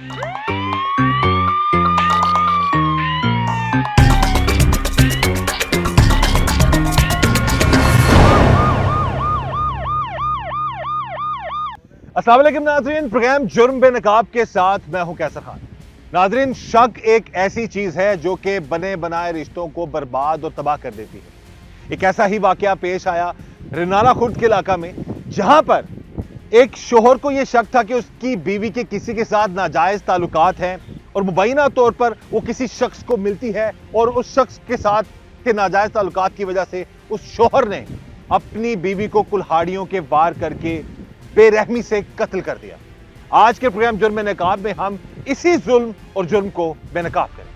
अस्सलाम वालेकुम नाज़रीन, प्रोग्राम जुर्म बेनकाब के साथ मैं हूं कैसर खान। नाज़रीन, शक एक ऐसी चीज है जो कि बने बनाए रिश्तों को बर्बाद और तबाह कर देती है। एक ऐसा ही वाकया पेश आया रिनाला खुर्द के इलाका में, जहां पर एक शोहर को यह शक था कि उसकी बीवी के किसी के साथ नाजायज ताल्लुकात हैं और मुबैना तौर पर वो किसी शख्स को मिलती है और उस शख्स के साथ के नाजायज ताल्लुकात की वजह से उस शोहर ने अपनी बीवी को कुल्हाड़ियों के वार करके बेरहमी से कत्ल कर दिया। आज के प्रोग्राम जुर्म बेनकाब में हम इसी जुल्म और जुर्म को बेनकाब करें।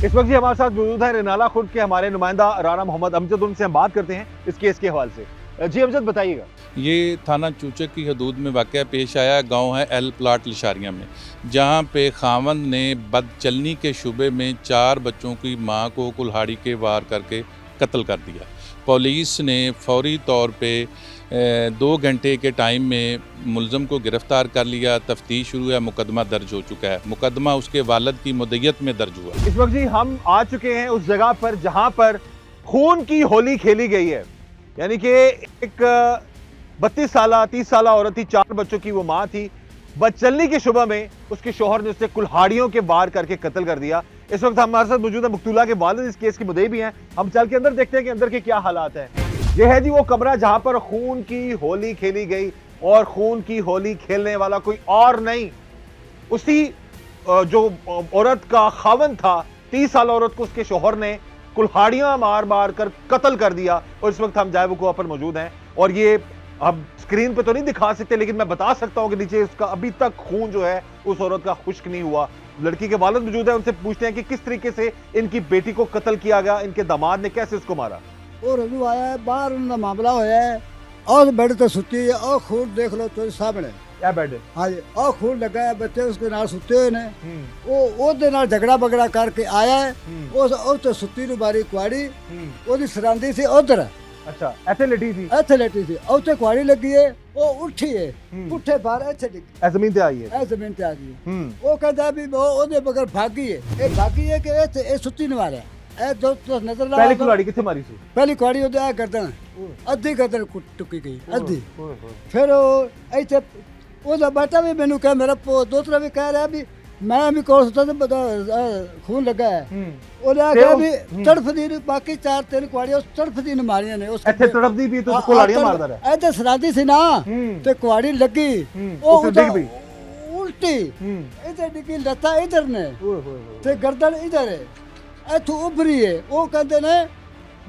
इस वक्त जी हमारे साथ मौजूद है रिनाला खुर्द के हमारे नुमाइंदा राना मोहम्मद अमजद। उनसे हम बात करते हैं इस केस के हवाले से। जी अमजद, बताइएगा। ये थाना चूचक की हदूद में वाक़या पेश आया। गांव है एल प्लाट लिशारिया में, जहां पे खावंद ने बदचलनी के शुबे में 4 बच्चों की मां को कुल्हाड़ी के वार करके कत्ल कर दिया। पुलिस ने फौरी तौर पे 2 घंटे के टाइम में मुलज़म को गिरफ़्तार कर लिया। तफ्तीश शुरू है, मुकदमा दर्ज हो चुका है। मुकदमा उसके वालिद की मुद्दत में दर्ज हुआ। इस वक्त जी हम आ चुके हैं उस जगह पर जहां पर खून की होली खेली गई है। यानी कि एक 32 साल 30 साल औरत थी, 4 बच्चों की वो मां थी। बदचलनी के शुबा में उसके शौहर ने उसे कुल्हाड़ियों के वार करके कत्ल कर दिया। इस वक्त हमारे साथ मौजूद है मुक्तुला के वालिद, इस केस के मुद्दई भी हैं। हम चल के अंदर देखते हैं कि अंदर के क्या हालात हैं। यह है जी वो कमरा जहां पर खून की होली खेली गई, और खून की होली खेलने वाला कोई और नहीं, उसी जो औरत का खावंद था, 30 साल औरत को उसके शौहर ने कुल्हाड़ियां मार मार कर कत्ल कर दिया। और इस वक्त हम जाए वकुआ पर मौजूद हैं, और ये अब स्क्रीन पे तो नहीं दिखा सकते, लेकिन मैं बता सकता हूं कि नीचे उसका अभी तक खून जो है उस औरत का खुश्क नहीं हुआ। लड़की के वालिद मौजूद है, उनसे पूछते हैं कि किस तरीके से इनकी बेटी को कत्ल किया गया, इनके दामाद ने कैसे उसको मारा। और रजू आया है, बाहर उनका मामला होया है और बेड तो सुती है और खून देख लो तो सामने क्या बेड है? हाँ जी, और खून लगा है, बच्चे उसके नाल सुते हुए ने। वो दे नाल झगड़ा बगड़ा करके आया है। ਉਹ ਤੇ ਸੁੱਤੀ ਨੂੰ ਮਾਰੀ ਕੁਆੜੀ, ਉਹਦੀ ਸਰਾਂਦੀ ਸੀ ਉਧਰ। अच्छा, ऐसे लेटी थी? ਇੱਥੇ ਲੈਟੀ ਸੀ, ਉੱਥੇ ਕੁਆੜੀ ਲੱਗੀ ਹੈ, ਉਹ ਉੱਠੀ ਹੈ, ਪੁੱਠੇ ਬਾਹਰ ਇੱਥੇ ਡਿੱਗੀ, ऐ जमीन पे आई है। ਇਹ ਜ਼ਮੀਨ ਤੇ ਆ ਗਈ ਹੈ। ਉਹ ਕਹਿੰਦਾ ਵੀ ਉਹਦੇ ਬਗਰ ਭਾਗੀ ਹੈ, ਇਹ ਭਾਗੀ ਹੈ ਕਿ ਇੱਥੇ ਇਹ ਸੁੱਤੀ ਨੂੰ ਮਾਰਿਆ। ਇਹ ਦੋ ਨਜ਼ਰ ਲਾ। पहली कुल्हाड़ी किथे मारी सी? ਪਹਿਲੀ ਕੁਆੜੀ ਉਹਦੇ ਆ ਗਰਦਨ, ਅੱਧੀ ਗਰਦਨ ਟੁੱਕੀ ਗਈ, ਅੱਧੀ। ਫਿਰ ਉਹ ਇੱਥੇ ਉਹਦਾ ਬੇਟਾ ਵੀ ਮੈਨੂੰ ਕਹੇ, ਮੇਰਾ ਦੋਤਰਾ ਵੀ ਕਹਿ ਰਿਹਾ ਵੀ मैं भी कोल सुता तो पता खून लगा है। ਉਹਨੇ ਆਖਿਆ ਵੀ ਤੜਫਦੀ ਨੂੰ, ਬਾਕੀ 4-3 ਕੁਆੜੀਆਂ ਉਸ ਤੜਫਦੀ ਨੂੰ ਮਾਰੀਆਂ ਨੇ। ਉਸ ਇੱਥੇ ਤੜਫਦੀ ਵੀ ਤੂੰ ਕੁल्हाड़ियां ਮਾਰਦਾ ਰਿਹਾ। ਇੱਥੇ ਸਰਾਦੀ ਸੀ ਨਾ ਤੇ ਕੁਆੜੀ ਲੱਗੀ, ਉਹ ਡਿੱਗ ਪਈ ਉਲਟੀ, ਇੱਥੇ ਡਿੱਗੀ, ਲੱਤਾਂ ਇਧਰ ਨੇ ਤੇ ਗਰਦਨ ਇਧਰ ਹੈ, ਇੱਥੋਂ ਉਭਰੀ ਹੈ। ਉਹ ਕਹਿੰਦੇ ਨੇ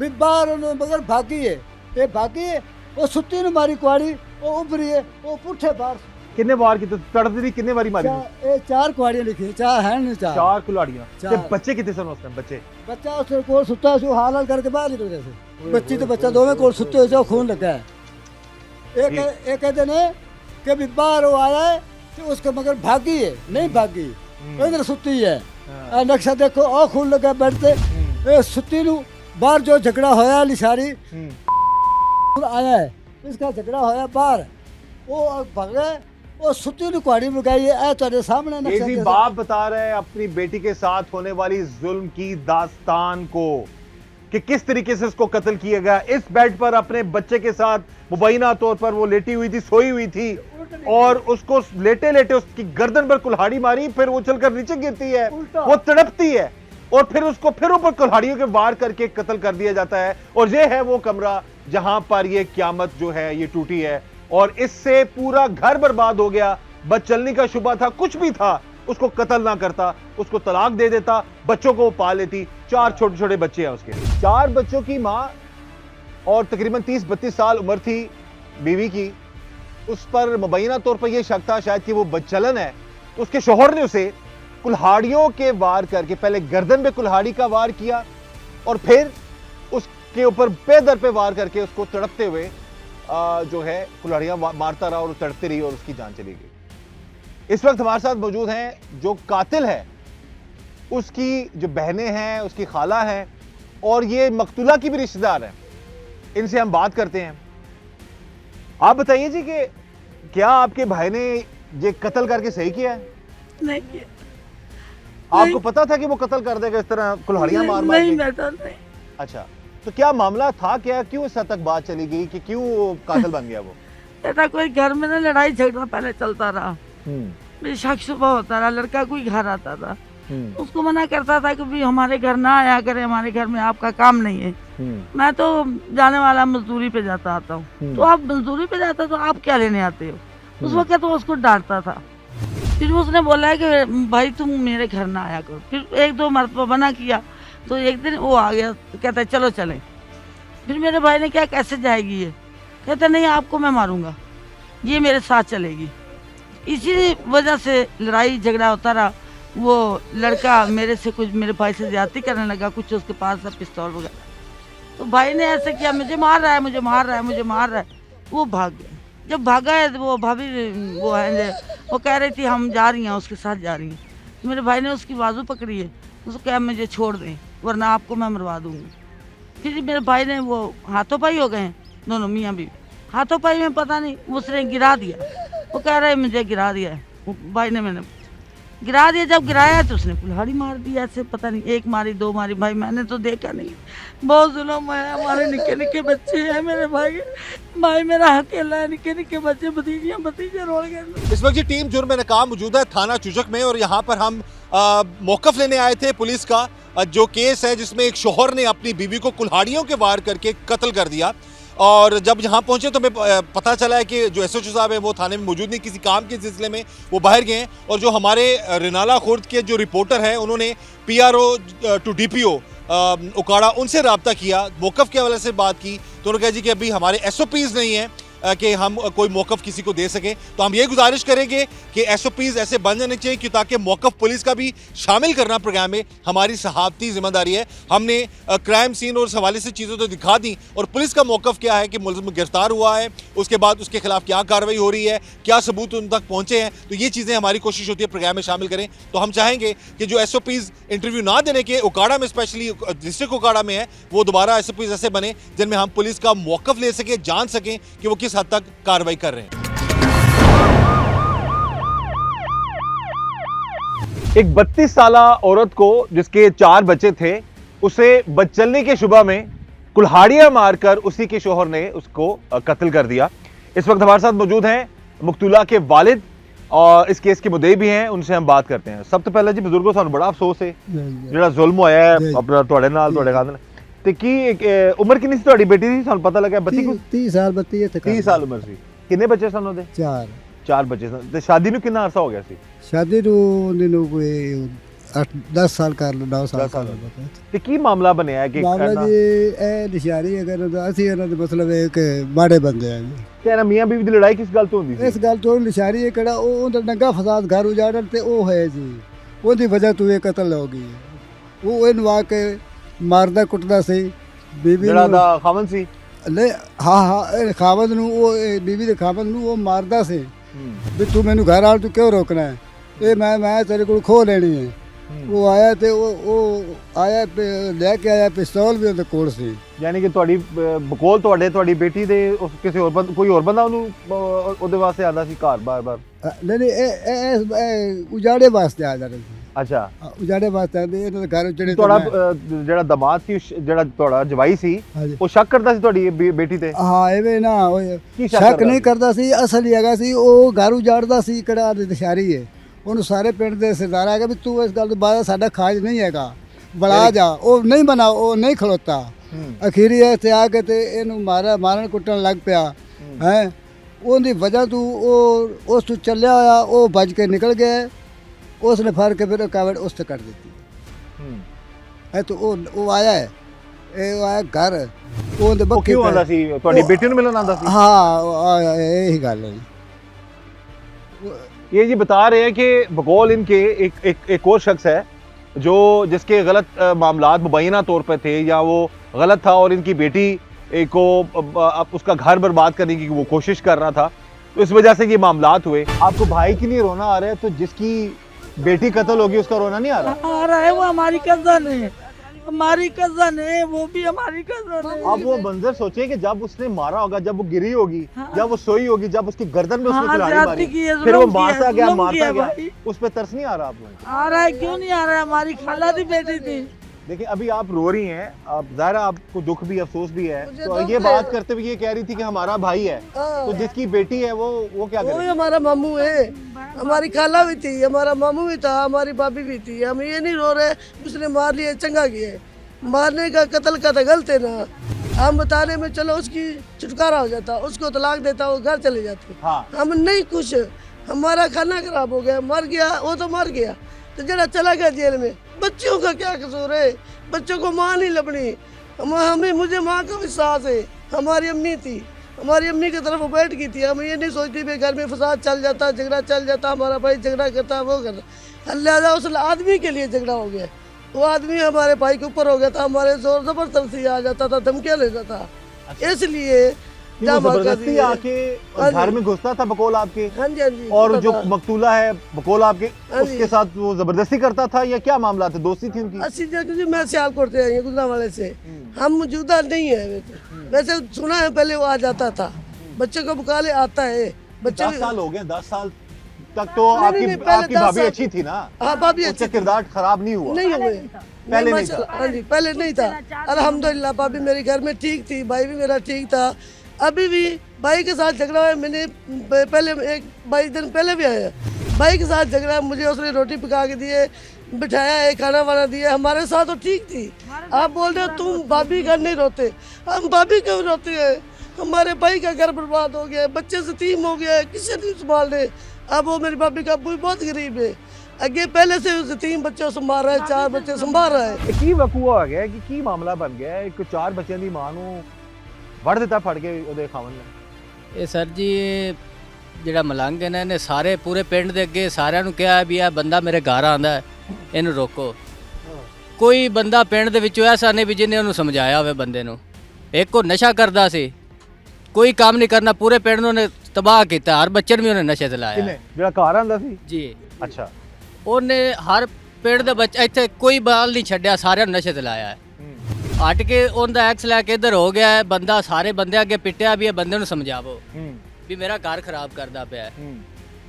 ਵੀ ਬਾਹਰ ਉਹਨੂੰ ਮਗਰ ਭਾਗੀ ਹੈ, ਇਹ ਭਾਗੀ ਹੈ। ਉਹ ਸੁੱਤੀ ਨੂੰ ਮਾਰੀ ਕੁਆੜੀ, ਉਹ ਉਭਰੀ ਹੈ, ਉਹ ਪੁੱਠੇ ਬਾਹਰ। किन्ने वार की तड़फदी किन्ने वारी मारी? ਇਹ 4 ਕੁਆੜੀਆਂ ਲਿਖੀ, 4 ਹੈ ਨਹੀਂ, 4 कुल्हाड़ियां। ते बच्चे कितने सन उस टाइम? बच्चे ਬੱਚਾ ਉਸ ਕੋਲ ਸੁੱਤਾ ਸੀ, ਉਹ ਹਾਲ ਕਰਕੇ ਬਾਹਰ ਨਿਕਲ ਗਿਆ ਸੀ। ਬੱਚੀ ਤੇ ਬੱਚਾ ਦੋਵੇਂ ਕੋਲ ਸੁੱਤੇ ਹੋਏ ਸੀ, ਉਹ ਖੂਨ ਲੱਗਾ ਹੈ। ਇਹ कहते ने कि भी बाहर वो आया है तो उसके मगर भागी है, नहीं भागी, इधर सुती है। नक्शा देखो, और खून लगा बेड पे। ये सुती नु बाहर जो झगड़ा होया लिशारी आया है, इसका झगड़ा होया बाहर, वो भागे, वो सुती नु कुआड़ी लगाई है। तेरे सामने नक्शा ये बाप बता रहे हैं अपनी बेटी के साथ होने वाली जुल्म की दास्तान को, कि किस तरीके से उसको कत्ल किया गया। इस बेड पर अपने बच्चे के साथ मुबैना तौर पर वो लेटी हुई थी, सोई हुई थी, और उसको लेटे लेटे उसकी गर्दन पर कुल्हाड़ी मारी, फिर वो चलकर नीचे गिरती है, वो तड़पती है, और फिर उसको फिर ऊपर कुल्हाड़ियों के वार करके कत्ल कर दिया जाता है। और ये है वो कमरा जहां पर ये क़यामत जो है ये टूटी है, और इससे पूरा घर बर्बाद हो गया। बदचलनी का शुबा था, कुछ भी था, उसको कत्ल ना करता, उसको तलाक दे देता, बच्चों को वो पाल लेती। 4 छोटे छोटे बच्चे हैं उसके, 4 बच्चों की माँ, और तकरीबन 30-32 साल उम्र थी बीवी की। उस पर मुबैना तौर पर यह शक था शायद कि वो बदचलन है। तो उसके शौहर ने उसे कुल्हाड़ियों के वार करके, पहले गर्दन पे कुल्हाड़ी का वार किया, और फिर उसके ऊपर बेदर पे वार करके उसको तड़पते हुए जो है कुल्हाड़ियां मारता रहा, और तड़पती रही, और उसकी जान चली गई। इस वक्त हमारे साथ मौजूद हैं जो कातिल है, उसकी जो बहनें हैं, उसकी खाला हैं, और ये मकतूला की भी रिश्तेदार हैं। इनसे हम बात करते हैं। आप बताइए जी कि क्या आपके भाई ने ये कत्ल करके सही किया है? नहीं किया। आपको पता था कि वो कत्ल कर देगा इस तरह कुल्हाड़ियां मार मार नहीं के? बेटा नहीं। अच्छा, तो क्या मामला था, क्या क्यों इस हद तक बात चली गई कि क्यों वो कातिल बन गया वो? बेटा कोई घर में ना लड़ाई झगड़ा पहले चलता रहा, मेरी शक शुबा होता रहा, लड़का कोई घर आता था, उसको मना करता था कि भाई हमारे घर ना आया करे, हमारे घर में आपका काम नहीं है। मैं तो जाने वाला मजदूरी पे जाता आता हूँ, तो आप मजदूरी पे जाते हो तो आप क्या लेने आते हो? उस वक्त तो उसको डांटता था। फिर उसने बोला है कि भाई तुम मेरे घर ना आया करो। फिर एक दो मरतबा मना किया, तो एक दिन वो आ गया, तो कहता है चलो चलें। फिर मेरे भाई ने क्या, कैसे जाएगी ये? कहता नहीं आपको मैं मारूंगा, ये मेरे साथ चलेगी। इसी वजह से लड़ाई झगड़ा होता रहा। वो लड़का मेरे से कुछ, मेरे भाई से ज्यादती करने लगा, कुछ उसके पास था पिस्तौल वगैरह। तो भाई ने ऐसे किया, मुझे मार रहा है, मुझे मार रहा है, मुझे मार रहा है। वो भाग गया। जब भागा है तो वो भाभी वो है, वो कह रही थी हम जा रही हैं, उसके साथ जा रही हैं। तो मेरे भाई ने उसकी बाजू पकड़ी है, उसको कहा मुझे छोड़ दें वरना आपको मैं मरवा दूंगी। फिर मेरे भाई ने वो हाथों पाई हो गए दोनों मियाँ भी। हाथों पाई में पता नहीं उसने गिरा दिया, वो कह रहा है मुझे गिरा दिया है। वो भाई ने मैंने गिरा दिया, जब गिराया तो उसने कुल्हाड़ी मार दी ऐसे, पता नहीं एक मारी दो मारी, भाई मैंने तो देखा नहीं। बहुत जुल्म है, हमारे निक्के निक्के बच्चे हैं मेरे भाई मेरा अकेला है, निक्के निक्के बच्चे, भतीजे रोल गए। इस वक्त ये टीम जुर्म में नाकाम मौजूद है थाना चुचक में, और यहाँ पर हम मौकफ लेने आए थे पुलिस का, जो केस है जिसमें एक शोहर ने अपनी बीवी को कुल्हाड़ियों के वार करके कत्ल कर दिया। और जब यहाँ पहुंचे तो हमें पता चला है कि जो एसएचओ साहब है वो थाने में मौजूद नहीं, किसी काम के सिलसिले में वो बाहर गए हैं। और जो हमारे रिनाला खुर्द के जो रिपोर्टर हैं उन्होंने पीआरओ टू डीपीओ उकाड़ा उनसे रब्ता किया, मौकफ के हवाले से बात की, तो उन्होंने कहा जी कि अभी हमारे एसओपीज़ नहीं हैं कि हम कोई मौकफ किसी को दे सकें। तो हम ये गुजारिश करेंगे कि एसओपीज़ ऐसे बन जाने चाहिए कि ताकि मौकफ पुलिस का भी शामिल करना प्रोग्राम में हमारी सहाफ़ती जिम्मेदारी है। हमने क्राइम सीन और इस हवाले से चीज़ें तो दिखा दी, और पुलिस का मौकफ क्या है कि मुलज़िम गिरफ्तार हुआ है, उसके बाद उसके खिलाफ क्या कार्रवाई हो रही है, क्या सबूत उन तक पहुँचे हैं, तो ये चीज़ें हमारी कोशिश होती है प्रोग्राम में शामिल करें। तो हम चाहेंगे कि जो एसओपीज़ इंटरव्यू ना देने के उकाड़ा में, स्पेशली डिस्ट्रिक्ट उकाड़ा में है, वो दोबारा एसओपीज़ ऐसे बने जिनमें हम पुलिस का मौकफ ले सकें, जान सकें कि वो किस हद तक कार्रवाई कर रहे हैं। एक 32 साला औरत को, जिसके 4 बच्चे थे, उसे बदचलनी के शुबा में कुल्हाड़ियां मारकर उसी के शोहर ने उसको कत्ल कर दिया। इस वक्त हमारे साथ मौजूद हैं मुक्तुला के वालिद और इस केस के मुद्दई भी हैं, उनसे हम बात करते हैं। सब तो पहले जी बुजुर्गों सानू बड़ा अफसोस है ਜਿਹੜਾ ਜ਼ੁਲਮ ਹੋਇਆ ਹੈ ਆਪਣਾ ਤੁਹਾਡੇ ਨਾਲ, ਤੁਹਾਡੇ ਖਾਨਦਾਨ ਤੇ ਕੀ ਉਮਰ ਕਿੰਨੀ ਸੀ ਤੁਹਾਡੀ ਬੇਟੀ ਦੀ? ਸਾਨੂੰ ਪਤਾ ਲੱਗਾ 32 30 ਸਾਲ ਬੱਤੀ ਇੱਥੇ 30 ਸਾਲ ਉਮਰ ਸੀ। ਕਿੰਨੇ ਬੱਚੇ ਸਨ ਉਹਦੇ? 4 ਬੱਚੇ ਸਨ। ਤੇ ਸ਼ਾਦੀ ਨੂੰ ਕਿੰਨਾ ਅਰਸਾ ਹੋ ਗਿਆ ਸੀ? ਸ਼ਾਦੀ ਨੂੰ ਕੋਈ 8-10 ਸਾਲ ਕਰ ਲਓ, 9 ਸਾਲ ਕਰ ਲਓ। ਤੇ ਕੀ ਮਾਮਲਾ ਬਣਿਆ ਕਿ ਮਾਮਲਾ ਜੀ ਇਹ ਨਿਸ਼ਾਨੀ ਅਗਰ ਅਸੀਂ ਇਹਨਾਂ ਦੇ ਮਤਲਬ ਇਹ ਕਿ ਮਾੜੇ ਬੰਦੇ ਆ ਜੀ। ਤੇਰਾ ਮੀਆਂ ਬੀਵੀ ਦੀ ਲੜਾਈ ਕਿਸ ਗੱਲ ਤੋਂ ਹੁੰਦੀ ਸੀ? ਇਸ ਗੱਲ ਤੋਂ ਨਿਸ਼ਾਨੀ ਕਿਹੜਾ ਉਹਦਾ ਨੰਗਾ ਫਸਾਦ ਘਰ ਉਜਾੜਨ ਤੇ ਉਹ ਹੈ ਜੀ, ਉਹਦੀ ਵਜ੍ਹਾ ਤੋਂ ਇਹ ਕਤਲ ਹੋ ਗਈ। ਉਹ ਇਹਨੂੰ ਆ ਕੇ ਮਾਰਦਾ ਕੁੱਟਦਾ ਸੀ ਬੀਬੀ ਜਿਹੜਾ ਦਾ ਖਾਵਨ ਸੀ। ਨਹੀਂ ਹਾਂ ਖਾਵਦ ਨੂੰ, ਉਹ ਬੀਬੀ ਦੇ ਖਾਵਦ ਨੂੰ ਉਹ ਮਾਰਦਾ ਸੀ ਵੀ ਤੂੰ ਮੈਨੂੰ ਘਰ ਆਲ ਤੂੰ ਕਿਉਂ ਰੋਕਣਾ ਹੈ, ਇਹ ਮੈਂ ਤੇਰੇ ਕੋਲ ਖੋਹ ਲੈਣੀ ਹੈ। ਉਹ ਆਇਆ ਤੇ ਉਹ ਆਇਆ ਲੈ ਕੇ ਆਇਆ, ਪਿਸਤੌਲ ਵੀ ਉਹਦੇ ਕੋਲ ਸੀ। ਯਾਨੀ ਕਿ ਤੁਹਾਡੀ ਬਕੋਲ ਤੁਹਾਡੀ ਬੇਟੀ ਦੇ ਕਿਸੇ ਹੋਰ ਕੋਈ ਹੋਰ ਬੰਦਾ ਉਹਨੂੰ ਉਹਦੇ ਵਾਸਤੇ ਆਉਂਦਾ ਸੀ ਘਰ ਬਾਰ-ਬਾਰ? ਨਹੀਂ ਇਹ ਉਜਾੜੇ ਵਾਸਤੇ ਆ ਜਾਂਦੇ ਸੀ। ਅੱਛਾ, ਉਜਾੜੇ ਵਾਸਤੇ ਆਉਂਦੇ ਇਹਨਾਂ ਦੇ ਘਰ ਜਿਹੜੇ। ਤੁਹਾਡਾ ਜਿਹੜਾ ਦਮਾਦ ਸੀ, ਜਿਹੜਾ ਤੁਹਾਡਾ ਜਵਾਈ ਸੀ, ਉਹ ਸ਼ੱਕ ਕਰਦਾ ਸੀ ਤੁਹਾਡੀ ਬੇਟੀ ਤੇ? ਹਾਂ ਐਵੇਂ ਨਾ ਸ਼ੱਕ ਨਹੀਂ ਕਰਦਾ ਸੀ, ਅਸਲ ਹੀ ਹੈਗਾ ਸੀ ਉਹ ਘਰ ਉਜਾੜਦਾ ਸੀ। ਕਿਹੜਾ ਦਿਸ਼ਾਰੀ ਹੈ, ਉਹਨੂੰ ਸਾਰੇ ਪਿੰਡ ਦੇ ਸਰਦਾਰ ਆ ਗਏ ਵੀ ਤੂੰ ਇਸ ਗੱਲ ਤੋਂ ਬਾਅਦ ਸਾਡਾ ਖਾਜ ਨਹੀਂ ਹੈਗਾ, ਬੁਲਾ ਜਾ। ਉਹ ਨਹੀਂ ਬਣਾ, ਉਹ ਨਹੀਂ ਖਲੋਤਾ। ਅਖੀਰੀ ਇੱਥੇ ਆ ਕੇ ਤੇ ਇਹਨੂੰ ਮਾਰਨ ਕੁੱਟਣ ਲੱਗ ਪਿਆ ਹੈ। ਉਹਦੀ ਵਜ੍ਹਾ ਤੋਂ ਉਹ ਉਸ ਤੋਂ ਚੱਲਿਆ ਹੋਇਆ, ਉਹ ਭੱਜ ਕੇ ਨਿਕਲ ਗਿਆ। उसने फड़ के फिर कावड़ उससे कट देती है। तो वो आया है, वो आया घर, वो क्यों आंदा सी? ਤੁਹਾਡੀ ਬੇਟੀ ਨੂੰ ਮਿਲਣ ਆਂਦਾ ਸੀ? हाँ यही गल है। ये जी बता रहे हैं कि बकौल इनके एक और शख्स है जो जिसके गलत मामलात मुबैना तौर पर थे, या वो गलत था और इनकी बेटी को उसका घर बर्बाद करने की वो कोशिश कर रहा था, तो इस वजह से ये मामलात हुए। आपको भाई के लिए रोना आ रहा है, तो जिसकी बेटी कत्ल होगी उसका रोना नहीं आ रहा? आ रहा है, वो हमारी कज़न है, हमारी कजन है, वो भी हमारी कजन है। आप वो मंजर सोचिए कि जब उसने मारा होगा, जब वो गिरी होगी, हाँ। जब वो सोई होगी, जब उसकी गर्दन में उसने हाँ, कुल्हाड़ी ज्यादती मारी, की है, फिर वो जुल्म किया, मारता गया जुल्म मारता किया गया, भाई। उस पर तरस नहीं आ रहा आप लोगों को? आ रहा है, क्यों नहीं आ रहा है? हमारी खाला की बेटी थी। देखिए अभी आप रो रही हैं, आप ज़ाहिर है आपको दुख भी अफसोस भी है, मुझे तो दुख ये है। बात करते हुए ये कह रही थी कि हमारा भाई है, हाँ। तो जिसकी बेटी है वो क्या वो भी करे? हमारा मामू है, हमारी खाला भी थी, हमारा मामू भी था, हमारी भाभी भी थी। हम ये नहीं रो रहे उसने मार लिया, चंगा किया है। मारने का कत्ल का तो गलत है ना। हम बताने में चलो उसकी छुटकारा हो जाता, उसको तलाक देता, वो घर चले जाते। हाँ हम नहीं कुछ, हमारा खाना खराब हो गया, मर गया, वो तो मर गया, तो जरा चला गया जेल में। बच्चों का क्या कसूर है? बच्चों को माँ नहीं लबनी। हमें मुझे माँ का विश्वास है, हमारी अम्मी थी, हमारी अम्मी की तरफ वो बैठ गई थी। हम ये नहीं सोचती भी घर में फसाद चल जाता, झगड़ा चल जाता, हमारा भाई झगड़ा करता, वो करता। लिहाजा उस आदमी के लिए झगड़ा हो गया, वो आदमी हमारे भाई के ऊपर हो गया था, हमारे जोर जबरदस्ती आ जाता था, धमकियाँ लेता था, इसलिए कि वो जबरदस्ती आके घर में घुसता था बकौल आपके, हाँ जी हाँ जी, और जो मकतूला है बकौल आपके, हाँ जी। उसके साथ वो जबरदस्ती करता था या क्या मामला था? दोस्ती थी उनकी? अस्सी जगह मैं सियालकोट से आई हूँ, गुजरावाले से। हम मौजूदा नहीं है, वैसे सुना है पहले वो आ जाता था, बच्चे को बुकाले आता है। बच्चे 10 साल हो गए, 10 साल तक तो नहीं, आपकी नहीं, पहले आपकी 10 भाभी साल- अच्छी थी ना? हाँ भाभी उसका अच्छी किरदार खराब नहीं हुआ? नहीं हुए, पहले नहीं माशाल्लाह, हाँ जी पहले नहीं था। अल्हम्दुलिल्लाह भाभी मेरे घर में ठीक थी, भाई भी मेरा ठीक था। अभी भी भाई के साथ झगड़ा है, मैंने पहले एक 22 दिन पहले भी आया, भाई के साथ झगड़ा, मुझे उसने रोटी पका के दिए, बिठाया है, खाना वाना दिया, हमारे साथ तो ठीक थी। आप बोल रहे हो तुम भाभी घर नहीं रोते, हम भाभी क्यों रोते हैं? हमारे भाई का घर बर्बाद हो गया, बच्चे से तीम हो गया, किसी नहीं संभाल रहे। अब वो मेरी भाभी का अब्बू भी बहुत गरीब है, अगे पहले से उसे 3 बच्चे संभाल रहा है, 4 बच्चे संभाल रहा है। की वकूआ हो गया कि की मामला बन गया है? एक 4 ਬੱਚਿਆਂ ਦੀ ਮਾਂ ਨੂੰ ਵੜ ਦਿੱਤਾ ਫੜ ਕੇ ਉਹਦੇ ਖਾਵਨ ਨੇ। ਇਹ ਸਰ ਜੀ ਜਿਹੜਾ ਮਲੰਗ ਹੈ ਨਾ, ਇਹਨੇ ਸਾਰੇ ਪੂਰੇ ਪਿੰਡ ਦੇ ਅੱਗੇ ਸਾਰਿਆਂ ਨੂੰ ਕਿਹਾ ਵੀ ਇਹ ਬੰਦਾ ਮੇਰੇ ਘਰ ਆਂਦਾ ਹੈ, ਇਹਨੂੰ ਰੋਕੋ। ਕੋਈ ਬੰਦਾ ਪਿੰਡ ਦੇ ਵਿੱਚੋਂ ਐਸਾ ਨਹੀਂ ਵੀ ਜਿਹਨੇ ਉਹਨੂੰ ਸਮਝਾਇਆ ਹੋਵੇ ਬੰਦੇ ਨੂੰ। ਇੱਕ ਉਹ ਨਸ਼ਾ ਕਰਦਾ ਸੀ, ਕੋਈ ਕੰਮ ਨਹੀਂ ਕਰਨਾ, ਪੂਰੇ ਪਿੰਡ ਨੂੰ ਉਹਨੇ ਤਬਾਹ ਕੀਤਾ, ਹਰ ਬੱਚੇ ਨੂੰ ਵੀ ਉਹਨੇ ਨਸ਼ੇ ਤੇ ਲਾਇਆ ਕਿਨੇ ਜਿਹੜਾ ਘਰ ਆਂਦਾ ਸੀ? ਜੀ। ਅੱਛਾ। ਉਹਨੇ ਹਰ ਪਿੰਡ ਦੇ ਬੱਚੇ ਇੱਥੇ ਕੋਈ ਬਾਲ ਨਹੀਂ ਛੱਡਿਆ, ਸਾਰਿਆਂ ਨੂੰ ਨਸ਼ੇ ਤੇ ਲਾਇਆ ਹੈ। ਹਟ ਕੇ ਉਹਦਾ ਐਕਸ ਲੈ ਕੇ ਇੱਧਰ ਹੋ ਗਿਆ ਹੈ, ਬੰਦਾ ਸਾਰੇ ਬੰਦੇ ਅੱਗੇ ਪਿੱਟਿਆ ਵੀ ਇਹ ਬੰਦੇ ਨੂੰ ਸਮਝਾਵੋ ਵੀ ਮੇਰਾ ਘਰ ਖਰਾਬ ਕਰਦਾ ਪਿਆ ਹੈ।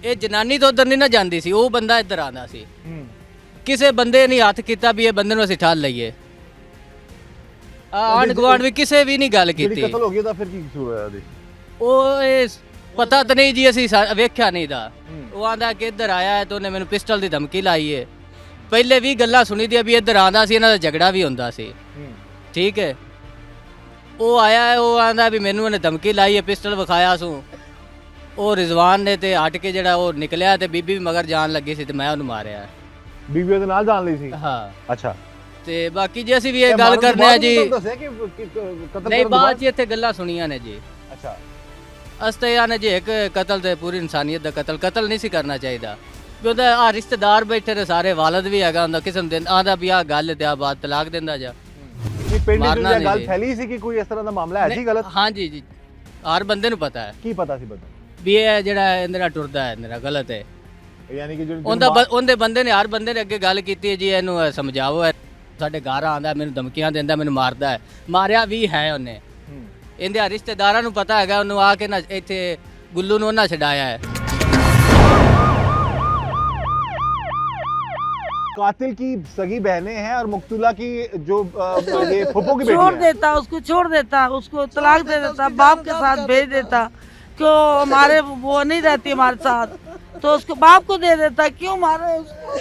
ਇਹ ਜਨਾਨੀ ਤੋਂ ਉਧਰ ਨਹੀਂ ਨਾ ਜਾਂਦੀ ਸੀ, ਉਹ ਬੰਦਾ ਇੱਧਰ ਆਂਦਾ ਸੀ। ਕਿਸੇ ਬੰਦੇ ਨੇ ਹੱਥ ਕੀਤਾ ਵੀ ਇਹ ਬੰਦੇ ਨੂੰ ਅਸੀਂ ਠਾਲ ਲਈਏ, ਆਂਢ ਗੁਆਂਢ ਵੀ ਕਿਸੇ ਵੀ ਨਹੀਂ ਗੱਲ ਜਿਹੜੀ ਕੀਤੀ। ਕਤਲ ਹੋ ਗਿਆ ਤਾਂ ਫਿਰ ਕੀ ਕਸੂਰ ਹੋਇਆ ਉਹਦੇ? ਉਹ ਇਹ ਪਤਾ ਤਾਂ ਨਹੀਂ ਜੀ, ਅਸੀਂ ਵੇਖਿਆ ਨਹੀਂ ਦਾ। ਉਹ ਆਂਦਾ ਕਿ ਇੱਧਰ ਆਇਆ ਹੈ ਤਾਂ ਉਹਨੇ ਮੈਨੂੰ ਪਿਸਟਲ ਦੀ ਧਮਕੀ ਲਾਈ ਹੈ। ਪਹਿਲੇ ਵੀ ਗੱਲਾਂ ਸੁਣੀ ਦੀਆਂ ਵੀ ਇੱਧਰ ਆਂਦਾ ਸੀ, ਇਹਨਾਂ ਦਾ ਝਗੜਾ ਵੀ ਹੁੰਦਾ ਸੀ, ਠੀਕ ਹੈ। ਉਹ ਆਇਆ ਹੈ, ਉਹ ਆਂਦਾ ਵੀ ਮੈਨੂੰ ਇਹਨੇ ਧਮਕੀ ਲਾਈ ਹੈ, ਪਿਸਟਲ ਵਿਖਾਇਆ ਸੂ। ਉਹ ਰਿਜ਼ਵਾਨ ਨੇ ਤੇ ਹਟ ਕੇ ਜਿਹੜਾ ਉਹ ਨਿਕਲਿਆ ਤੇ ਬੀਬੀ ਵੀ ਮਗਰ ਜਾਣ ਲੱਗੀ ਸੀ ਤੇ ਮੈਂ ਉਹਨੂੰ ਮਾਰਿਆ। ਬੀਬੀ ਉਹਦੇ ਨਾਲ ਜਾਣ ਲਈ ਸੀ? ਹਾਂ। ਅੱਛਾ। ਤੇ ਬਾਕੀ ਜੇ ਅਸੀਂ ਵੀ ਇਹ ਗੱਲ ਕਰਨੇ ਆ ਜੀ, ਦੱਸਿਆ ਕਿ ਕਤਲ ਨਹੀਂ ਬਾਅਦ 'ਚ ਇੱਥੇ ਗੱਲਾਂ ਸੁਣੀਆਂ ਨੇ ਜੀ। ਅੱਛਾ। ਅਸਤਿਆ ਨੇ ਜੀ ਇੱਕ ਕਤਲ ਤੇ ਪੂਰੀ ਇਨਸਾਨੀਅਤ ਦਾ ਕਤਲ ਨਹੀਂ ਸੀ ਕਰਨਾ ਚਾਹੀਦਾ। ਵੀ ਉਹਦਾ ਆ ਰਿਸ਼ਤੇਦਾਰ ਬੈਠੇ ਨੇ ਸਾਰੇ, ਵਾਲਦ ਵੀ ਹੈਗਾ ਹੁੰਦਾ, ਕਿਸੇ ਨੂੰ ਆਂਦਾ ਵੀ ਆਹ ਗੱਲ ਤੇ ਆ ਬਾਤ ਤਲਾਕ ਦਿੰਦਾ ਜਾ। ਇਹ ਪਿੰਡ ਵਿੱਚ ਮਾਰਨਾ ਇਹ ਨਹੀਂ ਗੱਲ ਜੀ। ਫੈਲੀ ਸੀ ਕਿ ਕੋਈ ਇਸ ਤਰ੍ਹਾਂ ਦਾ ਮਾਮਲਾ ਹੈ ਸੀ ਗਲਤ? ਹਾਂਜੀ ਜੀ, ਹਰ ਬੰਦੇ ਨੂੰ ਪਤਾ ਹੈ ਕੀ ਪਤਾ ਸੀ ਬੰਦਾ? ਵੀ ਇਹ ਜਿਹੜਾ ਇਹਦੇ ਨਾਲ ਟੁਰਦਾ ਹੈ ਇਹਦੇ ਨਾਲ ਗਲਤ ਹੈ। ਯਾਨੀ ਕਿ ਉਹਦੇ ਬੰਦੇ ਨੇ ਹਰ ਬੰਦੇ ਨੇ ਅੱਗੇ ਗੱਲ ਕੀਤੀ ਹੈ ਜੀ, ਇਹਨੂੰ ਸਮਝਾਓ, ਸਾਡੇ ਘਰ ਆਂਦਾ, ਮੈਨੂੰ ਧਮਕੀਆਂ ਦਿੰਦਾ, ਮੈਨੂੰ ਮਾਰਦਾ ਹੈ। ਮਾਰਿਆ ਵੀ ਹੈ ਉਹਨੇ। ਇਹਦੇ ਰਿਸ਼ਤੇਦਾਰਾਂ ਨੂੰ ਪਤਾ ਹੈਗਾ, ਉਹਨੂੰ ਆ ਕੇ ਨਾ ਇੱਥੇ ਗੁੱਲੂ ਨੂੰ ਉਹਨਾਂ ਛਡਾਇਆ ਹੈ। कातिल की सगी बहनें हैं और मुक्तुला की जो ये फुप्पो की बेटी छोड़ है। देता, उसको छोड़ देता, उसको तलाक दे देता, बाप के साथ भेज देता। क्यों हमारे वो नहीं रहती हमारे साथ, तो उसको बाप को दे देता। क्यों मारे उसको?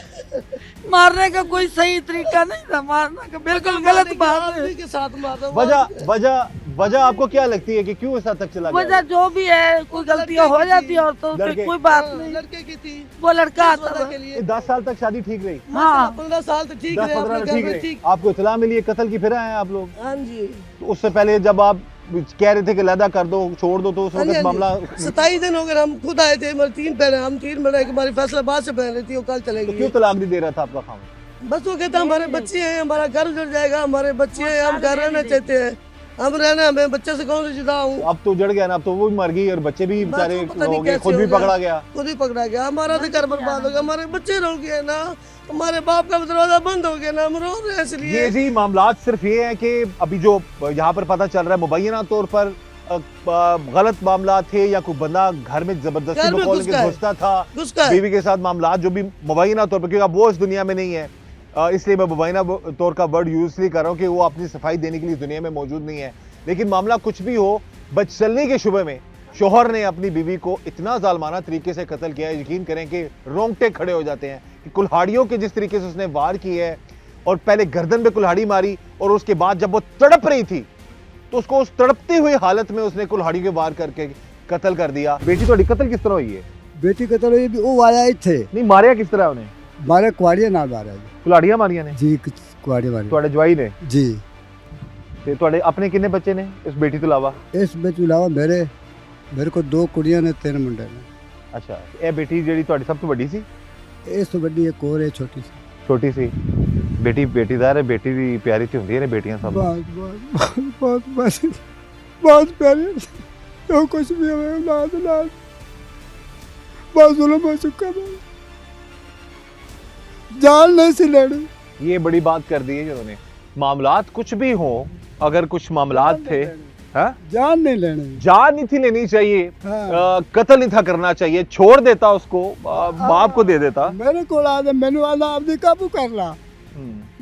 मारने का कोई सही तरीका नहीं था, मारने का बिल्कुल गलत बात है। के साथ मारा। वजह आपको क्या लगती है कि क्यों इस हद तक चला गया? वजह जो भी है, कोई गलतियां हो जाती है और तो फिर कोई बात नहीं। लड़के की थी, वो लड़का आता था। के लिए 10 साल तक शादी ठीक रही? हाँ 15 साल तो ठीक 10-15 रहे, ठीक रही। आपको इत्तला मिली है कत्ल की, फिर आए हैं आप लोग? हाँ जी। तो उससे पहले जब आप कह रहे थे कि लदा कर दो, छोड़ दो, तो उस वक्त मामला 27 दिन हो गए, हम खुद आए थे, हमारे 3 बहन, हम 3 बहन, हमारी फैसलाबाद से बहन रही थी, वो कल तो चलेगी। क्यों तलाक नहीं दे रहा था आपका खामद? बस वो कहता हमारे बच्चे हैं, हमारा घर जुड़ जाएगा, हमारे बच्चे हैं, हम घर रहना चाहते हैं। हम रहना, मैं बच्चे से कौन सी जुदा हूँ। अब तो जड़ गया ना, अब तो वो भी मर गई और बच्चे भी बेचारे बस वो पता नहीं हो गए, कैसे खुद भी हो गया। पकड़ा गया। खुद ही पकड़ा गया, हमारा तो घर बर्बाद हो गया, हमारे बच्चे रो गए ना, हमारे बाप का दरवाजा बंद हो गया ना, हम रो रहे हैं इसलिए। ये जी मामलात सिर्फ ये है कि अभी जो यहाँ पर पता चल रहा है मुबैना तौर पर गलत मामला थे या कोई बंदा घर में जबरदस्ती घर में बकौल घुस के गया है। घुसता था घुस गया है। बीवी के साथ मामलात, जो भी मुबैना तौर पर, क्योंकि अब वो इस दुनिया में नहीं है, इसलिए मैं मुबैना तौर का वर्ड यूज नहीं कर रहा हूँ कि वो अपनी सफाई देने के लिए दुनिया में मौजूद नहीं है। लेकिन मामला कुछ भी हो, बदचलनी के शुबे में शोहर ने अपनी बीवी को इतना जालमाना तरीके से कत्ल किया है, यकीन करें कि रोंगटे खड़े हो जाते हैं कि कुल्हाड़ियों के जिस तरीके से उसने वार की है, और पहले गर्दन पे कुल्हाड़ी मारी और उसके बाद जब वो तड़प रही थी तो उसको उस तड़पती हुई हालत में उसने कुल्हाड़ी के वार करके कत्ल कर दिया। बेटी तो कत्ल किस तरह हुई है? बेटी कतल हुई भी वो आया इत्थे नहीं, मारिया किस तरह उन्हें? मारे कुआड़िया नाल मारा जी। कुल्हाड़ियां मारिया ने जी कुआड़िया मारी ਤੁਹਾਡੇ ਜਵਾਈ ਨੇ जी। ਤੇ ਤੁਹਾਡੇ ਆਪਣੇ ਕਿੰਨੇ ਬੱਚੇ ਨੇ ਇਸ ਬੇਟੀ ਤੋਂ ਇਲਾਵਾ? इस ਵਿੱਚ इलावा मेरे को 2 कुड़ियां ने 3 मुंडे ने। ਅੱਛਾ, ਇਹ ਬੇਟੀ ਜਿਹੜੀ ਤੁਹਾਡੀ ਸਭ ਤੋਂ ਵੱਡੀ ਸੀ? इस तो बड़ी एक और है छोटी सी। ਛੋਟੀ ਸੀ ਬੇਟੀ? ਬੇਟੀਦਾਰ ਹੈ, ਬੇਟੀ ਦੀ ਪਿਆਰੀ ਤੇ ਹੁੰਦੀ ਹੈ ਨੇ ਬੇਟੀਆਂ ਸਭ। बहुत प्यारी, जो कुछ भी हमें औलाद बहुत जुल्म हो चुका है, जान नहीं सी लेनी। ये बड़ी बात कर दी है जिन्होंने। मामलात कुछ भी हो, अगर कुछ मामलात थे, हाँ? जान नहीं लेनी। जान नहीं थी लेनी चाहिए, हाँ। कत्ल नहीं था करना चाहिए, छोड़ देता उसको, बाप को दे देता। मेरे को आ मैनू आला आपदी काबू कर ला,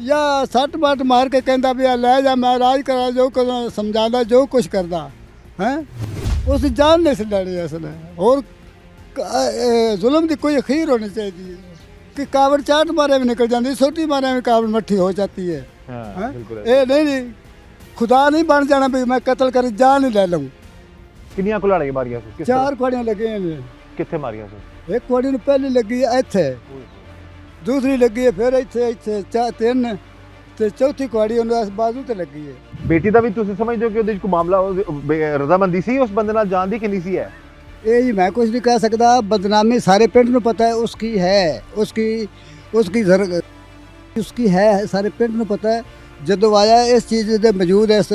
या सट बट मार के कहता भी आ ले जा, मैं राज करा, जो समझाना, जो कुछ करदा है, उस जान नहीं सी लेनी इसने। और जुल्म की कोई अखीर होनी चाहिए कि कावड़ चाट मारे भी निकल जाती, छोटी मारे भी कावड़ मट्ठी हो जाती है। हाँ, बिल्कुल। ये नहीं खुदा नहीं बन जाना भी मैं कत्ल कर जान ही ले लूँ। किनिया कुल्हाड़ियां मारियां सी? किस 4 कुआड़ियां लगी हैं। तरह? कित्थे मारियां सी? एक कुआड़ी पहली लगी है इत्थे, दूसरी लगी है फिर इत्थे इत्थे 3 ते चौथी कुआड़ी उन्हें बाजू ते लगी है। बेटी ਦਾ ਵੀ ਤੁਸੀਂ ਸਮਝਦੇ ਹੋ ਕਿ ਉਹਦੇ ਵਿੱਚ ਕੋਈ ਮਾਮਲਾ ਰਜ਼ਾਮੰਦੀ ਸੀ ਉਸ ਬੰਦੇ ਨਾਲ ਜਾਣ ਦੀ ਕਿ ਨਹੀਂ ਸੀ ਹੈ? ये ही मैं कुछ नहीं कह सकता, बदनामी सारे पिंड में पता है उसकी है, उसकी है, सारे पिंड में पता है। जदों आया इस चीज़ दे मौजूद है, इस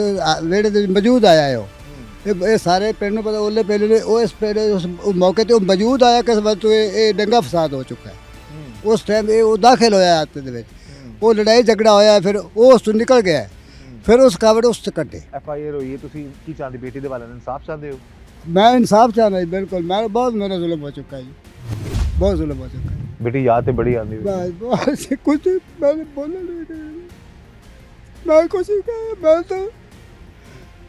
वेड़े दे मौजूद आया है ये सारे पिंड में पता। ओले पहले उस पहले उस मौके ते मौजूद आया किस वक्त ये दंगा फसाद हो चुका है। उस टाइम ये दाखिल होया आते दे विच, वो लड़ाई झगड़ा होया, फिर वो उस तो निकल गया, फिर उस कावड़ उससे कटे। FIR होई है, ਤੁਸੀਂ ਕੀ ਚਾਹੁੰਦੇ? बेटी ਦੇ ਵਾਲਿਆਂ ਨੂੰ ਇਨਸਾਫ ਚਾਹੁੰਦੇ ਹੋ? मैं इंसाफ चाहना जी, बिल्कुल। मैं बहुत मेरा जुल्म हो चुका है जी, बहुत जुल्म हो चुका है। बेटी याद ਤੇ ਬੜੀ ਆਉਂਦੀ बस कुछ मैंने बोला नहीं, मैं कुछ नहीं कहा, मैं तो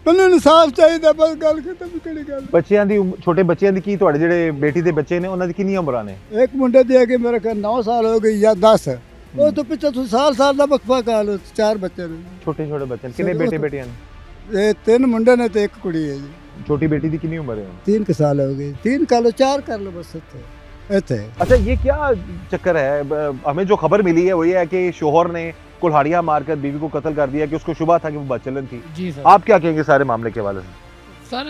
मैंने इंसाफ चाहिए, बस गल खत्म करी गल। ਬੱਚਿਆਂ ਦੀ ਛੋਟੇ ਬੱਚਿਆਂ ਦੀ ਕੀ ਤੁਹਾਡੇ ਜਿਹੜੇ ਬੇਟੀ ਦੇ ਬੱਚੇ ਨੇ ਉਹਨਾਂ ਦੀ ਕਿੰਨੀਆਂ ਉਮਰਾਂ ਨੇ? एक मुंडे दिया कि मेरे को 9 साल हो गई या 10, वो तो पिछले तो साल का वक्फा का लो। 4 बच्चे ने, ਛੋਟੇ ਛੋਟੇ ਬੱਚੇ ਨੇ। ਕਿੰਨੇ ਉਹ ਬੇਟੇ ਤਾਂ- ਬੇਟੀਆਂ ਨੇ? ये 3 मुंडे ने तो 1 कुड़ी है जी। ਛੋਟੀ बेटी ਦੀ ਕਿੰਨੀ ਉਮਰ ਹੈ? 3 के साल हो गई, 3 कर लो 4 कर लो बस इतने। अच्छा, ये क्या चक्कर है? हमें जो खबर मिली है वो ये है कि शोहर ने कुल्हाड़ियां मारकर बीवी को कत्ल कर दिया कि उसको शुबह था कि वो बदचलन थी। जी सर। आप क्या कहेंगे सारे मामले के हवाले से? सर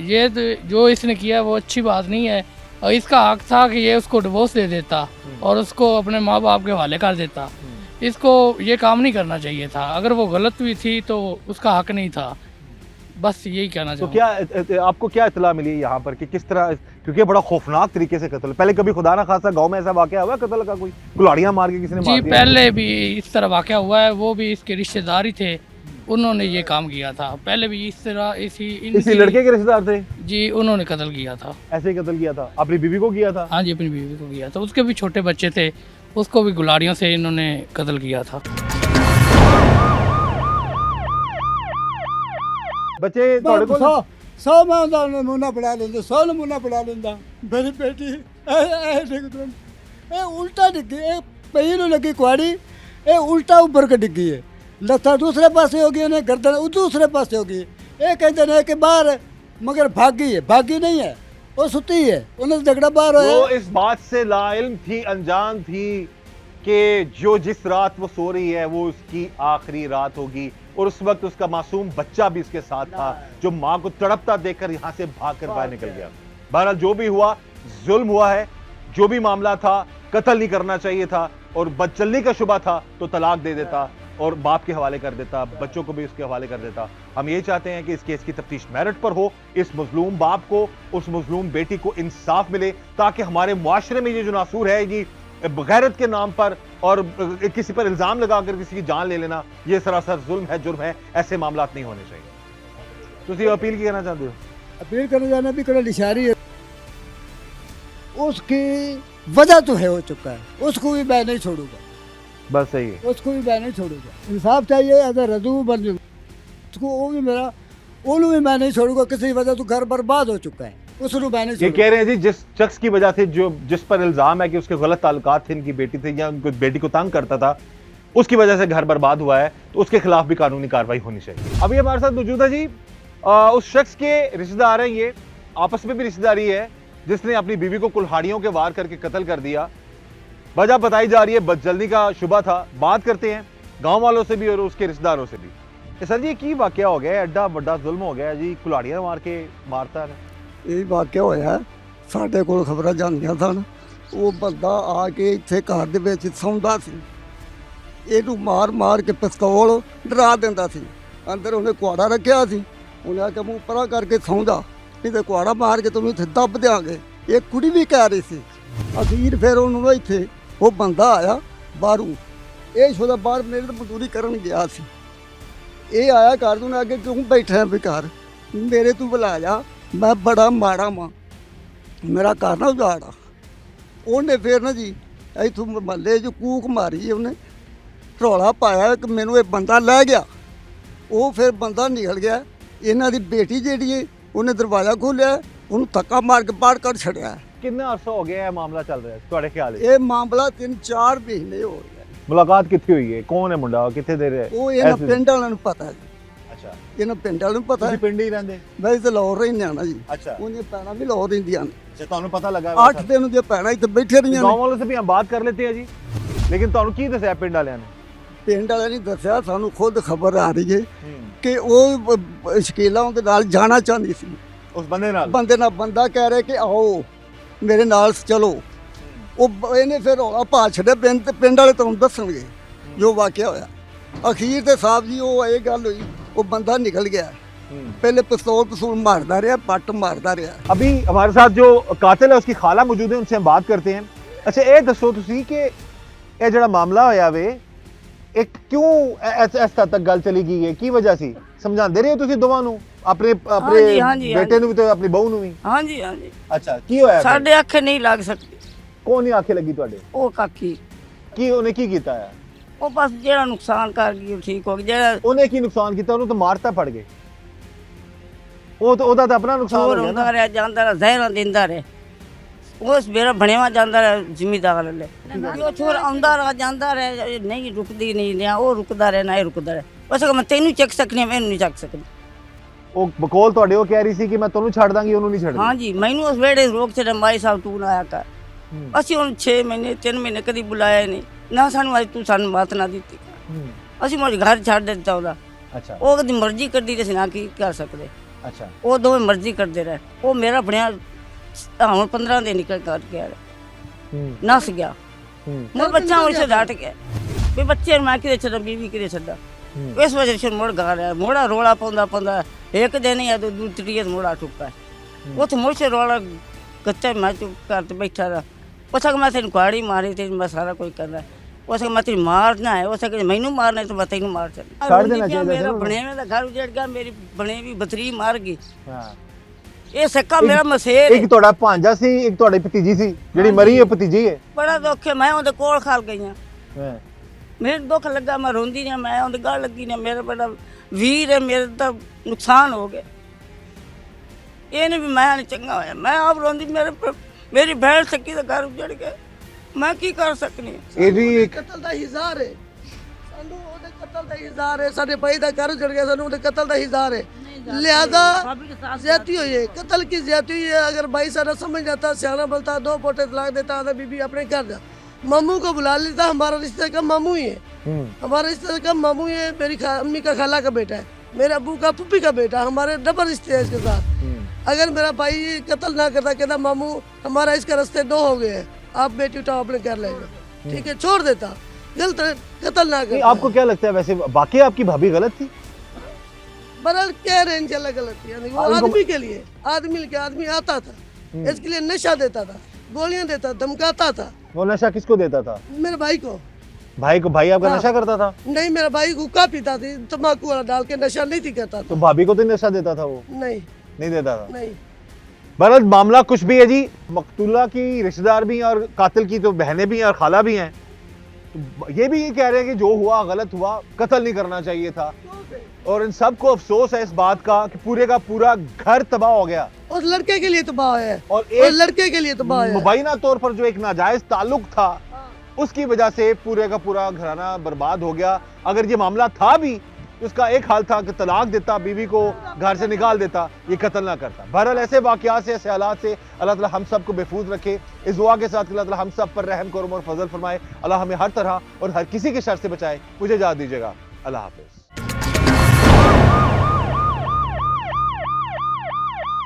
ये जो इसने किया वो अच्छी बात नहीं है, और इसका हक था कि ये उसको डिवोर्स दे देता और उसको अपने माँ बाप के हवाले कर देता। इसको ये काम नहीं करना चाहिए था, अगर वो गलत भी थी तो उसका हक नहीं था, बस यही कहना तो चाहूँगा। क्या आपको क्या इतला मिली है यहाँ पर कि किस तरह, क्योंकि बड़ा खौफनाक तरीके से कत्ल, पहले कभी खुदा ना खासा गांव में ऐसा वाकया हुआ कत्ल का? कोई कुल्हाड़ियां मार के किसी ने जी मार दिया? पहले भी इस तरह वाक़या हुआ है, वो भी इसके रिश्तेदार ही थे, उन्होंने ये काम किया था। पहले भी इस तरह इसी लड़के के रिश्तेदार थे? जी उन्होंने कत्ल किया था। ऐसे ही कत्ल किया था? अपनी बीवी को किया था? हाँ जी, अपनी बीवी को किया था, उसके भी छोटे बच्चे थे, उसको भी गुलाड़ियों से इन्होंने कत्ल किया था। बच्चे ਤੁਹਾਡੇ ਕੋਲ 100 मैं उनका नमूना पढ़ा लेंदा, 100 नमूना पढ़ा लेंदा। मेरी बेटी उल्टा डिगी, पही ਨੂੰ लगी कुआड़ी, ये उल्टा ऊपर के डिगी है, लत्ता दूसरे पासे हो गई, गर्दन दूसरे पासे हो गई। ये कहते हैं कि बाहर, मगर भागी है, भागी नहीं है, वो सुती है, उन्हें झगड़ा बाहर वो होया। इस बात से लाइल्म थी, अनजान थी कि जो जिस रात वो सो रही है वो उसकी आखिरी रात होगी, और उस वक्त उसका मासूम बच्चा भी उसके साथ था जो माँ को तड़पता देखकर यहाँ से भागकर बाहर निकल गया। बहरहाल जो भी हुआ, जुल्म हुआ है, जो भी मामला था, कत्ल नहीं करना चाहिए था, और बदचलनी का शुबा था तो तलाक दे देता। और बाप के हवाले कर देता, बच्चों को भी उसके हवाले कर देता। हम ये चाहते हैं कि इस केस की तफ्तीश मेरिट पर हो, इस मजलूम बाप को, उस मजलूम बेटी को इंसाफ मिले, ताकि हमारे मुआशरे में ये जो नासूर है, ये गैरत के नाम पर और किसी पर इल्जाम लगाकर किसी की जान ले लेना, ये सरासर जुल्म है, जुर्म है। ऐसे मामला नहीं होने चाहिए। तो अपील की कहना चाहते हो? अपील करने जाना भी कड़ा लिशारी है। उसकी वजह तो है, हो चुका है, उसको भी मैं नहीं छोड़ूंगा। बस सही है। उसको भी मैं नहीं छोड़ूंगा। इंसाफ चाहिए, अगर रजू बन जाऊँ उसको, वो भी मेरा, ओनू भी मैं नहीं छोड़ूंगा। किसी वजह तो घर बर्बाद हो चुका है, उसको मैं नहीं ये छोड़ूंगा। कह रहे हैं जी, जिस शख्स की वजह से, जो जिस पर इल्जाम है कि उसके गलत ताल्लुकात थे इनकी बेटी से, या उनको बेटी को तंग करता था, उसकी वजह से घर बर्बाद हुआ है, तो उसके खिलाफ भी कानूनी कार्रवाई होनी चाहिए। अभी हमारे साथ मौजूद है जी उस शख्स के रिश्तेदार हैं, ये आपस में भी रिश्तेदारी है, जिसने अपनी बीवी को कुल्हाड़ियों के वार करके कत्ल कर दिया। वजह बताई जा रही है बदजल्दी का शुबा था। बात करते हैं गांव वालों से भी और उसके रिश्तेदारों से भी। सर जी, की वाकया हो गया, एडा बड़ा जुल्म हो गया जी, कुल्हाड़ियां मार के मारता है। ਇਹ ਵਾਕਿਆ ਹੋਇਆ ਸਾਡੇ ਕੋਲ ਖਬਰਾਂ ਜਾਂਦੀਆਂ ਸਨ। ਉਹ ਬੰਦਾ ਆ ਕੇ ਇੱਥੇ ਘਰ ਦੇ ਵਿੱਚ ਸੌਂਦਾ ਸੀ, ਇਹਨੂੰ ਮਾਰ ਕੇ ਪਿਸਤੌਲ ਡਰਾ ਦਿੰਦਾ ਸੀ। ਅੰਦਰ ਉਹਨੇ ਕੁਆੜਾ ਰੱਖਿਆ ਸੀ, ਉਹਨੇ ਆ ਕੇ ਮੂੰਹ ਪਰਾਂ ਕਰਕੇ ਸੌਂਦਾ, ਨਹੀਂ ਤੇ ਕੁਆੜਾ ਮਾਰ ਕੇ ਤੈਨੂੰ ਇੱਥੇ ਦੱਬ ਦਿਆਂਗੇ। ਇਹ ਕੁੜੀ ਵੀ ਕਹਿ ਰਹੀ ਸੀ। ਅਖੀਰ ਫਿਰ ਉਹਨੂੰ ਇੱਥੇ ਉਹ ਬੰਦਾ ਆਇਆ ਬਾਹਰੋਂ, ਇਹ ਸ਼ੋਦਾ ਬਾਹਰ ਮੇਰੇ ਮਜ਼ਦੂਰੀ ਕਰਨ ਗਿਆ ਸੀ। ਇਹ ਆਇਆ ਘਰ ਨੂੰ, ਅੱਗੇ ਕਿਉਂ ਬੈਠਾ ਵੀ ਘਰ, ਮੇਰੇ ਤੂੰ ਬੁਲਾ ਜਾ, ਮੈਂ ਬੜਾ ਮਾੜਾ ਮਾਂ, ਮੇਰਾ ਘਰ ਨਾ ਉਜਾੜਾ। ਉਹਨੇ ਫਿਰ ਨਾ ਜੀ ਇੱਥੋਂ ਮਹੱਲੇ 'ਚ ਕੂਕ ਮਾਰੀ, ਉਹਨੇ ਰੌਲਾ ਪਾਇਆ ਕਿ ਮੈਨੂੰ ਇਹ ਬੰਦਾ ਲੈ ਗਿਆ। ਉਹ ਫਿਰ ਬੰਦਾ ਨਿਕਲ ਗਿਆ। ਇਹਨਾਂ ਦੀ ਬੇਟੀ ਜਿਹੜੀ ਹੈ, ਉਹਨੇ ਦਰਵਾਜ਼ਾ ਖੋਲ੍ਹਿਆ, ਉਹਨੂੰ ਧੱਕਾ ਮਾਰ ਕੇ ਬਾਹਰ ਕੱਢ ਛੱਡਿਆ। कितना अरसा हो गया है मामला चल रहा है तुम्हारे ख्याल? ਇਹ ਮਾਮਲਾ 3-4 ਮਹੀਨੇ ਹੋ ਗਏ। मुलाकात कितनी हुई है? कौन है मुंडा, कितने देर है? ਉਹ ਇਹਨਾਂ ਪਿੰਡ ਵਾਲਿਆਂ ਨੂੰ ਪਤਾ ਜੀ, अच्छा, ਇਹਨਾਂ ਪਿੰਡ ਵਾਲਿਆਂ ਨੂੰ ਪਤਾ ਹੈ। पिंड ही रहंदे? ਵੈਸੇ ਤਾਂ ਲਾਹੌਰ ਰਹਿੰਦੇ ਆ ਨਾ ਜੀ, अच्छा, ਉਹਦੀਆਂ ਭੈਣਾਂ ਵੀ ਲਾਹੌਰ ਰਹਿੰਦੀਆਂ ਨੇ। अच्छा, ਤੁਹਾਨੂੰ ਪਤਾ ਲੱਗਾ? 8 ਦਿਨ ਦੀਆਂ ਭੈਣਾਂ ਇੱਥੇ ਬੈਠੇ ਰਹੀਆਂ गांव ਨੇ। वालों से भी हम बात कर लेते हैं जी, लेकिन ਤੁਹਾਨੂੰ ਕੀ ਦੱਸਿਆ ਪਿੰਡ ਵਾਲਿਆਂ ਨੇ? ਪਿੰਡ ਵਾਲਿਆਂ ਨੇ ਦੱਸਿਆ, ਸਾਨੂੰ ਖੁਦ ਖਬਰ ਆ ਰਹੀ ਹੈ ਕਿ ਉਹ ਸ਼ਕੀਲਾ ਉਹਦੇ ਨਾਲ ਜਾਣਾ ਚਾਹੁੰਦੀ ਸੀ। ਉਸ ਬੰਦੇ ਨਾਲ? ਬੰਦੇ ਨਾਲ, ਬੰਦਾ ਕਹਿ ਰਿਹਾ ਕਿ ਆਓ ਮੇਰੇ ਨਾਲ ਚਲੋ। ਉਹ ਇਹਨੇ ਫਿਰ ਰੌਲਾ ਪਾ ਛੱਡਿਆ ਪਿੰਡ ਤੇ, ਪਿੰਡ ਵਾਲੇ ਤੁਹਾਨੂੰ ਦੱਸਣਗੇ ਜੋ ਵਾਕਿਆ ਹੋਇਆ। ਅਖੀਰ ਤੇ ਸਾਹਿਬ ਜੀ ਉਹ ਇਹ ਗੱਲ ਹੋਈ, ਉਹ ਬੰਦਾ ਨਿਕਲ ਗਿਆ। पहले पिस्तौल मारता रहा, पट मारता रहा। अभी हमारे साथ जो कातिल है उसकी खाला मौजूद है, उनसे हम बात करते हैं। अच्छा, ये दसो तुसी कि ये जड़ा मामला होया वे, एक क्यों इस हद तक गल चली गई है, की वजह सी? समझाते रहे हो तुसी दोवां नूं, अपने अपने हाँ जी, बेटे नूं भी ते अपनी बहू नूं भी? हाँ जी, हाँ जी। अच्छा, की होया? साढ़े अखे नहीं लग सकती। कौन नहीं आंखें लगी तुहाडे? वो काकी, की उन्हें की कीता है? वो बस जेड़ा नुकसान कर गई ठीक हो गया। जेड़ा उन्हें की नुकसान कीता? उन्हें तो मारता पड़ गए। ਉਹ ਤਾਂ ਉਹਦਾ ਤਾਂ ਆਪਣਾ ਨੁਕਸਾਨ ਹੋ चोर ਗਿਆ आंदा ਨਾ। रहा, जांदा रहा, जहर देंदा रहा। उस मेरा बनेवा जांदा रहा जिमीदार ले। जो चोर आंदा रहा, जांदा रहा, नहीं रुकदी नहीं, ना वो रुकदा रहा, ना ये रुकदा रहा। बस मैं तेनू चक सकनी, मैनू नहीं चक सकदी। ਉਹ ਬਕੌਲ ਤੁਹਾਡੇ ਉਹ ਕਹਿ ਰਹੀ ਸੀ ਕਿ ਮੈਂ ਤੁਹਾਨੂੰ ਛੱਡ ਦਾਂਗੀ, ਉਹਨੂੰ ਨਹੀਂ ਛੱਡਦੀ। हाँ जी, मैनू उस वेड़े रोक छड़ा, माई साहब तू ना आया कर। ਅਸੀਂ ਹੁਣ 6 ਮਹੀਨੇ 3 ਮਹੀਨੇ ਕਦੀ ਬੁਲਾਇਆ ਹੀ ਨਹੀਂ ਨਾ, ਸਾਨੂੰ ਅੱਜ ਤੂੰ ਸਾਨੂੰ ਮਾਤ ਨਾ ਦਿੱਤੀ। ਅਸੀਂ ਮੋੜ ਘਰ ਛੱਡ ਦਿੱਤਾ ਉਹਦਾ। ਅੱਛਾ, ਉਹ ਕਦੀ ਮਰਜ਼ੀ ਕਰਦੀ ਤੇ ਅਸੀਂ ਨਾ ਕੀ ਕਰ ਸਕਦੇ। ਅੱਛਾ, ਉਹ ਦੋਵੇਂ ਮਰਜ਼ੀ ਕਰਦੇ ਰਹੇ। ਉਹ ਮੇਰਾ ਬਣਿਆ ਹੁਣ 15 ਦਿਨ ਨਿਕਲ ਕਰ ਗਿਆ, ਨਸ ਗਿਆ। ਮੈਂ ਬੱਚਾ ਉਸੇ ਡਾਟ ਗਿਆ ਵੀ ਬੱਚੇ ਨੂੰ ਮੈਂ ਕਿਤੇ ਛੱਡਾਂ, ਬੀਵੀ ਕਿਤੇ ਛੱਡਾਂ। ਇਸ ਵਜ੍ਹਾ ਸੇ ਮੁੜ ਗਾ ਰਿਹਾ, ਮੋੜਾ ਰੋਲਾ ਪਾਉਂਦਾ ਇੱਕ ਦਿਨ ਹੀ ਆ, ਦੂਸਰੀ ਮੋੜਾ ਟੁੱਕਾ। ਉੱਥੇ ਮੁੜ ਸੇ ਰੋਲਾ ਕੱਚਾ, ਮੈਂ ਚੁੱਪ ਕਰ ਤੇ ਬੈਠਾ ਰਹਾ। ਉਸ ਮੈਂ ਤੈਨੂੰ ਕੁਹਾੜੀ ਮਾਰੀ ਤੇ ਮੈਂ ਸਾਰਾ ਕੁਝ ਕਰਦਾ। ਉਸ ਮੈਂ ਤੈਨੂੰ ਮਾਰਨਾ ਹੈ, ਉਸ ਮੈਨੂੰ ਮਾਰਨਾ ਹੈ ਤਾਂ ਮੈਂ ਤੈਨੂੰ ਮਾਰ ਚੱਲ। ਛੱਡ ਦੇਣਾ ਚਾਹੀਦਾ। ਮੇਰਾ ਬਣੇਵੇਂ ਦਾ ਘਰ ਉਜੜ ਗਿਆ, ਮੇਰੀ ਬਣੇਵੀ ਬਤਰੀ ਮਾਰ ਗਈ। ਹਾਂ, ਇਹ ਸੱਕਾ ਮੇਰਾ ਮਸੇਰ ਇੱਕ ਤੁਹਾਡਾ ਭਾਂਜਾ ਸੀ, ਇੱਕ ਤੁਹਾਡੀ ਭਤੀਜੀ ਸੀ ਜਿਹੜੀ ਮਰੀ ਹੈ, ਭਤੀਜੀ ਹੈ। ਬੜਾ ਦੁੱਖ ਹੈ, ਮੈਂ ਉਹਦੇ ਕੋਲ ਖਲ ਗਈ ਹਾਂ। ਹਾਂ, ਮੈਨੂੰ ਦੁੱਖ ਲੱਗਾ, ਮੈਂ ਰੋਂਦੀ ਨਹੀਂ, ਮੈਂ ਉਹਦੇ ਗਲ ਲੱਗੀ ਨਾ। ਮੇਰਾ ਬੜਾ ਵੀਰ ਹੈ, ਮੇਰੇ ਤਾਂ ਨੁਕਸਾਨ ਹੋ ਗਿਆ। ਇਹਨੇ ਵੀ ਮੈਂ ਨਹੀਂ ਚੰਗਾ ਹੋਇਆ, ਮੈਂ ਆਪ ਰੋਂਦੀ। ਮੇਰੀ ਭੈਣ ਸੱਕੀ ਦਾ ਘਰ ਉਜੜ ਗਿਆ, ਮੈਂ ਕੀ ਕਰ ਸਕਨੀ। ਇਹ ਵੀ ਇੱਕ ਕਤਲ ਦਾ ਹਿਜ਼ਾਰ ਹੈ, ਸਾਨੂੰ ਉਹਦੇ ਕਤਲ ਦਾ ਹਿਜ਼ਾਰ ਹੈ। ਸਾਡੇ ਭਾਈ ਦਾ ਘਰ ਉਜੜ ਗਿਆ, ਸਾਨੂੰ ਉਹਦੇ ਕਤਲ ਦਾ ਹਿਜ਼ਾਰ है। लिहाजा ज्यादती हुई है, कत्ल की ज्यादती हुई है। अगर भाई सारा समझ जाता, सियाना बोलता, 2 पोटे तलाक देता, आधा बीबी अपने घर जा, मामू को बुला लेता। हमारा रिश्ते का मामू ही है, हमारा रिश्ते का मामू ही है। मेरी अम्मी का खाला का बेटा है, मेरे अबू का पुप्पी का बेटा, हमारे डबल रिश्ते हैं इसके साथ। अगर मेरा भाई कत्ल ना करता, कहता मामू हमारा इसका रास्ते 2 हो गए हैं, आप बेटी उठाओ अपने घर ले जाओ, ठीक है, छोड़ देता। गलत कत्ल ना नहीं, कर। आपको क्या लगता है वैसे वाकई आपकी भाभी गलत थी? बरल कह रहे हैं इंशाल्लाह गलत थी, यानी वो आदमी के लिए, आदमी आता था, इसके लिए नशा देता था, गोलियां देता, धमकाता था। वो नशा किसको देता था? मेरे भाई को। भाई आपका हाँ। नशा करता था? नहीं, मेरा भाई हुक्का पीता थी, तम्बाकू वाला डाल के, नशा नहीं थी करता तो था। भाभी को तो नशा देता था वो? नहीं देता था। नहीं। बहरहाल मामला कुछ भी है जी, मकतूला की रिश्तेदार भी हैं और कातिल की तो बहनें भी हैं और खाला भी हैं। तो ये भी कह रहे हैं कि जो हुआ गलत हुआ, कत्ल नहीं करना चाहिए था। और इन सबको अफसोस है इस बात का कि पूरे का पूरा घर तबाह हो गया। उस लड़के के लिए तबाह है, और उस एक लड़के के लिए तबाह है। मुबैना तौर पर जो एक नाजायज ताल्लुक था, उसकी वजह से पूरे का पूरा घराना बर्बाद हो गया। अगर ये मामला था भी, उसका एक हाल था कि तलाक देता, बीवी को घर से निकाल देता, ये कत्ल ना करता। बहरहाल ऐसे वाकयात से, ऐसे हालात से अल्लाह ताला हम सबको महफूज रखे। इस दुआ के साथ कि अल्लाह ताला हम सब पर रहम करम और फजल फरमाए। अल्लाह हमें हर तरह और हर किसी के शर से बचाए। मुझे इजाज़त दीजिएगा। अल्लाह हाफिज़।